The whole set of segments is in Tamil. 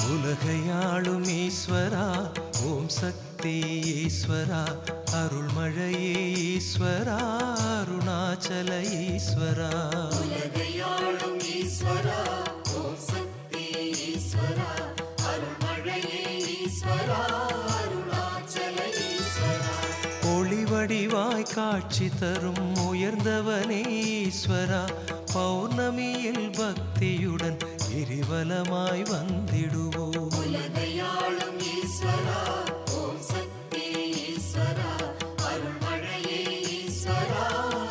உலகையாளும் ஈஸ்வரா ஓம் சக்தி ஈஸ்வரா அருள்மழையே ஈஸ்வரா அருணாச்சல ஈஸ்வரா உலகையாளும் ஈஸ்வரா ஓம் சக்தி ஈஸ்வரா அருள்மழையே ஈஸ்வரா அருணாச்சல ஈஸ்வரா ஒளிவடிவாய் காட்சி தரும் உயர்ந்தவனே ஈஸ்வரா பௌர்ணமியில் பக்தியுடன் கிரிவலமாய் வந்திடுவோம் உலகையாளும் ஈஸ்வரா ஓம் சக்தி ஈஸ்வரா அருள்மழையே ஈஸ்வரா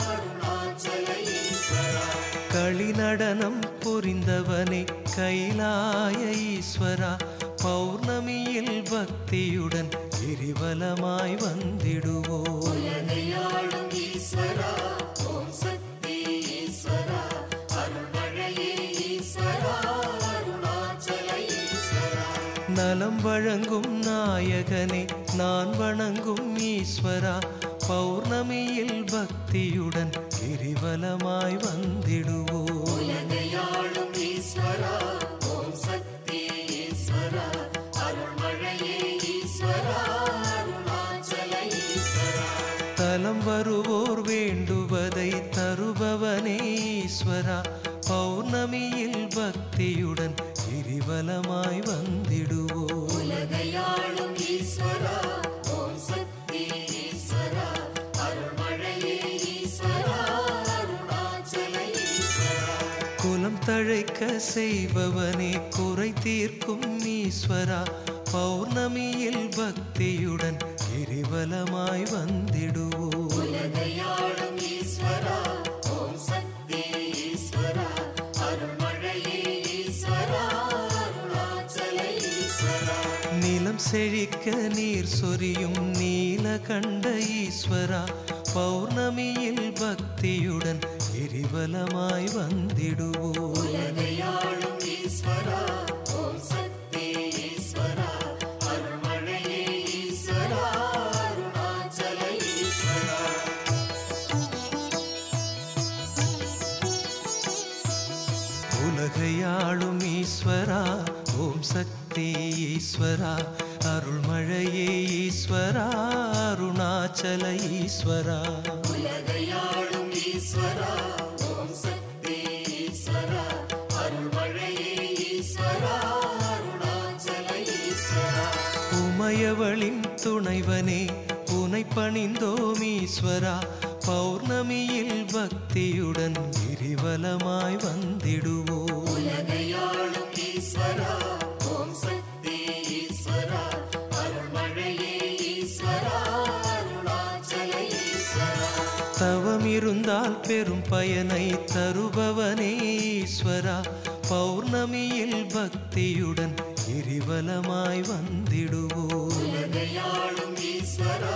அருணாச்சல ஈஸ்வரா களிநடனம் புரிந்தவனே கைலாய ஈஸ்வரா பௌர்ணமியில் பக்தியுடன் கிரிவலமாய் வந்திடுவோம் உலகையாளும் ஈஸ்வரா ஓம் சக்தி ஈஸ்வரா அருள்மழையே ஈஸ்வரா அருணாச்சல ஈஸ்வரா நலம் வழங்கும் நாயகனே நான் வணங்கும் ஈஸ்வரா பௌர்ணமியில் பக்தியுடன் கிரிவலமாய் வந்திடுவோம் உலகையாளும் ஈஸ்வரா ஓம் சக்தி ஈஸ்வரா அருள்மழையே ஈஸ்வரா அருணாச்சல ஈஸ்வரா தலம் வருவோர் வேண்டுவதை தருபவனே ஈஸ்வரா பௌர்ணமியில் பக்தியுடன் கிரிவலமாய் வந்திடுவோம் உலகையாளும் ஈஸ்வரா ஓம் சக்தி ஈஸ்வரா அருள்மழையே ஈஸ்வரா அருணாச்சல ஈஸ்வரா குலம் தழைக்க செய்பவனே குறை தீர்க்கும் ஈஸ்வரா பௌர்ணமியில் பக்தியுடன் கிரிவலமாய் வந்திடுவோம் உலகையாளும் ஈஸ்வரா ஓம் சக்தி ஈஸ்வரா அருள்மழையே ஈஸ்வரா அருணாச்சல ஈஸ்வரா நிலம் செழிக்க நீர் சொரியும் நீலகண்ட ஈஸ்வரா பௌர்ணமியில் பக்தியுடன் கிரிவலமாய் வந்திடுவோம் உலகையாளும் ஈஸ்வரா ஓம் சக்தி ஈஸ்வரா அருள்மழையே ஈஸ்வரா அருணாச்சல ஈஸ்வரா உலகையாளும் ஈஸ்வரா ஓம் சக்தி ஈஸ்வரா அருள்மழையே ஈஸ்வரா அருணாச்சல ஈஸ்வரா உலகையாளும் ஈஸ்வரா ஓம் சக்தி ஈஸ்வரா அருள்மழையே ஈஸ்வரா அருணாச்சல ஈஸ்வரா உமையவளின் துணைவனே உனை பணிந்தோம் ஈஸ்வரா பௌர்ணமியில் பக்தியுடன் கிரிவலமாய் வந்திடுவோம் உலகையாளும் ஈஸ்வரா ஓம் சக்தி ஈஸ்வரா அருள்மழையே ஈஸ்வரா அருணாச்சல ஈஸ்வரா தவம் இருந்தால் பெரும் பயனை தருபவனே ஈஸ்வரா பௌர்ணமியில் பக்தியுடன் கிரிவலமாய் வந்திடுவோம் உலகையாளும் ஈஸ்வரா